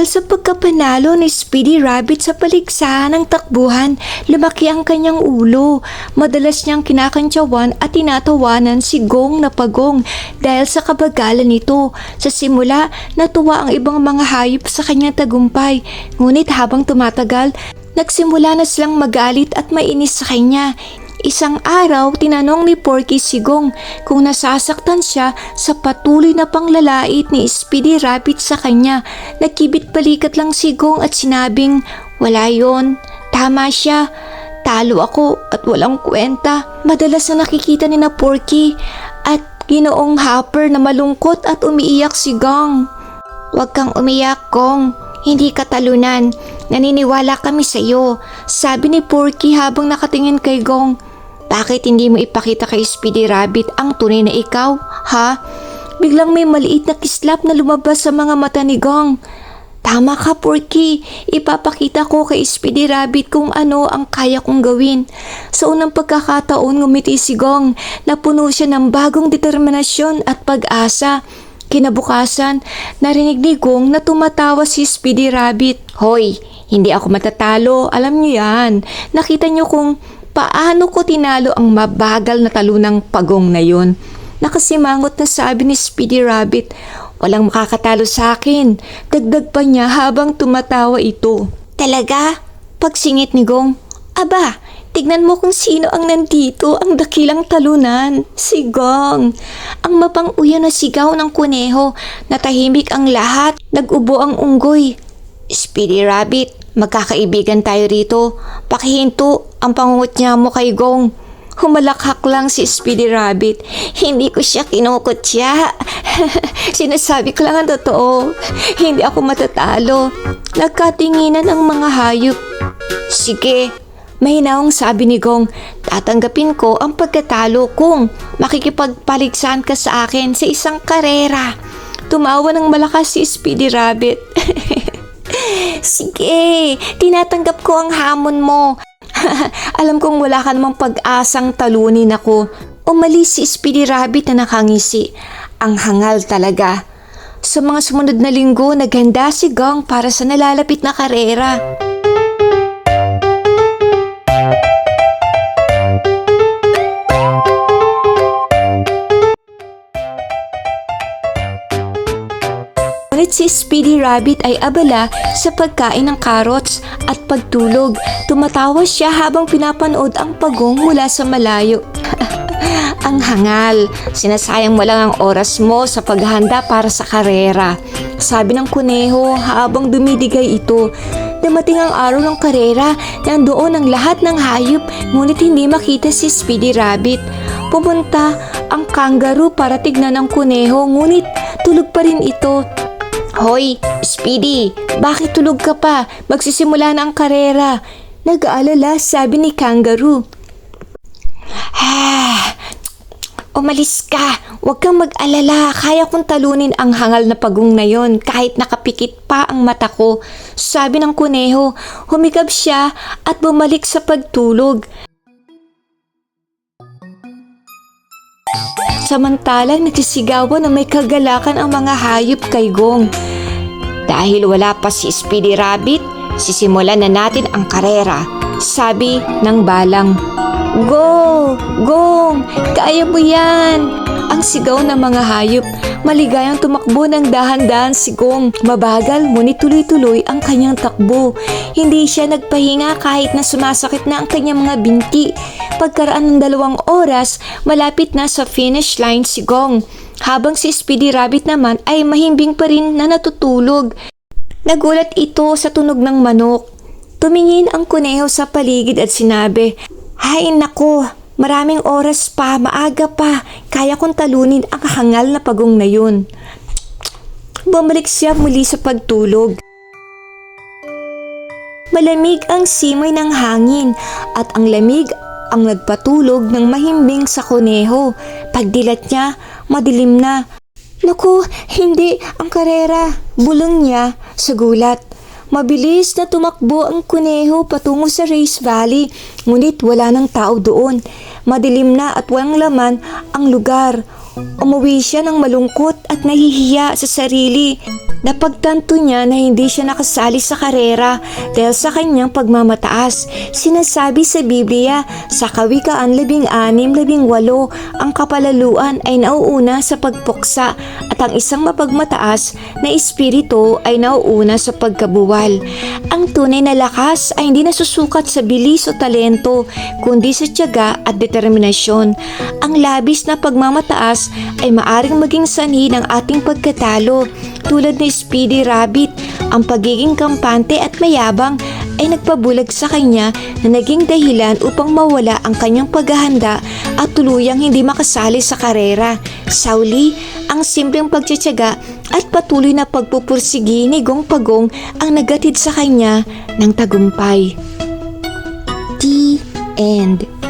Dahil sa pagkapanalo ni Speedy Rabbit sa paligsahan ng takbuhan, lumaki ang kanyang ulo. Madalas niyang kinakantyawan at tinatawanan si Gong na Pagong dahil sa kabagalan nito. Sa simula, natuwa ang ibang mga hayop sa kanyang tagumpay. Ngunit habang tumatagal, nagsimula na silang magalit at mainis sa kanya. Isang araw, tinanong ni Porky si Gong kung nasasaktan siya sa patuloy na panglalait ni Speedy Rabbit sa kanya. Nagkibit balikat lang si Gong at sinabing, "Wala yon, tama siya. Talo ako at walang kwenta." Madalas na nakikita ni na Porky at Ginoong Hopper na malungkot at umiiyak si Gong. "Huwag kang umiyak, Gong. Hindi ka talunan. Naniniwala kami sa iyo," sabi ni Porky habang nakatingin kay Gong. "Bakit hindi mo ipakita kay Speedy Rabbit ang tunay na ikaw, ha?" Biglang may maliit na kislap na lumabas sa mga mata ni Gong. "Tama ka, Porky. Ipapakita ko kay Speedy Rabbit kung ano ang kaya kong gawin." Sa unang pagkakataon, ngumiti si Gong. Napuno siya ng bagong determinasyon at pag-asa. Kinabukasan, narinig ni Gong na tumatawa si Speedy Rabbit. "Hoy, hindi ako matatalo. Alam niyo yan. Nakita niyo kung paano ko tinalo ang mabagal na talunang Pagong na yun." Nakasimangot na sabi ni Speedy Rabbit. "Walang makakatalo sa akin." Dagdag pa niya habang tumatawa ito. "Talaga?" Pagsingit ni Gong. "Aba, tignan mo kung sino ang nandito, ang dakilang talunan. Si Gong." Ang mapang-uya na sigaw ng kuneho. Natahimik ang lahat. Nag-ubo ang unggoy. "Speedy Rabbit, magkakaibigan tayo rito. Pakihinto ang pangungutya mo kay Gong." Humalakhak lang si Speedy Rabbit. "Hindi ko siya kinukutya. Sinasabi ko lang ang totoo. Hindi ako matatalo." Nagkatinginan ang mga hayop. "Sige," mahinahong sabi ni Gong. "Tatanggapin ko ang pagkatalo kung makikipagpaligsahan ka sa akin sa isang karera." Tumawa ng malakas si Speedy Rabbit. "Sige, tinatanggap ko ang hamon mo." "Alam kong wala ka namang pag-asang talunin ako." Umalis si Speedy Rabbit na nakangisi. Ang hangal talaga. Sa mga sumunod na linggo, naghanda si Gong para sa nalalapit na karera. Ngunit si Speedy Rabbit ay abala sa pagkain ng carrots at pagtulog. Tumatawa siya habang pinapanood ang Pagong mula sa malayo. "Ang hangal, sinasayang mo lang ang oras mo sa paghahanda para sa karera," sabi ng kuneho habang dumidigay ito. Dumating ang araw ng karera. Nandoon ang lahat ng hayop, ngunit hindi makita si Speedy Rabbit. Pumunta ang kangaroo para tignan ang kuneho, ngunit tulog pa rin ito. "Hoy, Speedy, bakit tulog ka pa? Magsisimula na ang karera." Nag-aalala, sabi ni kangaroo. "Umalis ka. Huwag kang mag-alala. Kaya kong talunin ang hangal na Pagong na yon kahit nakapikit pa ang mata ko," sabi ng kuneho. Humikab siya at bumalik sa pagtulog. Samantalang nagsisigawan na may kagalakan ang mga hayop kay Gong. "Dahil wala pa si Speedy Rabbit, sisimulan na natin ang karera," sabi ng balang. "Go! Gong! Kaya mo yan!" Ang sigaw ng mga hayop. Maligayang tumakbo ng dahan-dahan si Gong. Mabagal ngunit tuloy-tuloy ang kanyang takbo. Hindi siya nagpahinga kahit na sumasakit na ang kanyang mga binti. Pagkaraan ng 2 oras, malapit na sa finish line si Gong. Habang si Speedy Rabbit naman ay mahimbing pa rin na natutulog. Nagulat ito sa tunog ng manok. Tumingin ang kuneho sa paligid at sinabi, "Hay nako, maraming oras pa, maaga pa. Kaya kong talunin ang hangal na Pagong na yun." Bumalik siya muli sa pagtulog. Malamig ang simoy ng hangin at ang lamig ang nagpatulog ng mahimbing sa kuneho. Pagdilat niya, madilim na. "Naku, hindi ang karera!" bulong niya sa gulat. Mabilis na tumakbo ang kuneho patungo sa Race Valley, ngunit wala ng tao doon. Madilim na at walang laman ang lugar. Umuwi siya ng malungkot at nahihiya sa sarili. Napagtanto niya na hindi siya nakasali sa karera dahil sa kanyang pagmamataas. Sinasabi sa Biblia, sa Kawikaan 16:18, ang kapalaluan ay nauuna sa pagpuksa at ang isang mapagmataas na espiritu ay nauuna sa pagkabuwal. Ang tunay na lakas ay hindi nasusukat sa bilis o talento, kundi sa tiyaga at determinasyon. Ang labis na pagmamataas ay maaring maging sanhi ng ating pagkatalo. Tulad ni Speedy Rabbit, ang pagiging kampante at mayabang ay nagpabulag sa kanya na naging dahilan upang mawala ang kanyang paghahanda at tuluyang hindi makasali sa karera. Sa huli, ang simpleng pagtitiyaga at patuloy na pagpupursigi ni Gong Pagong ang nagatid sa kanya ng tagumpay. The end.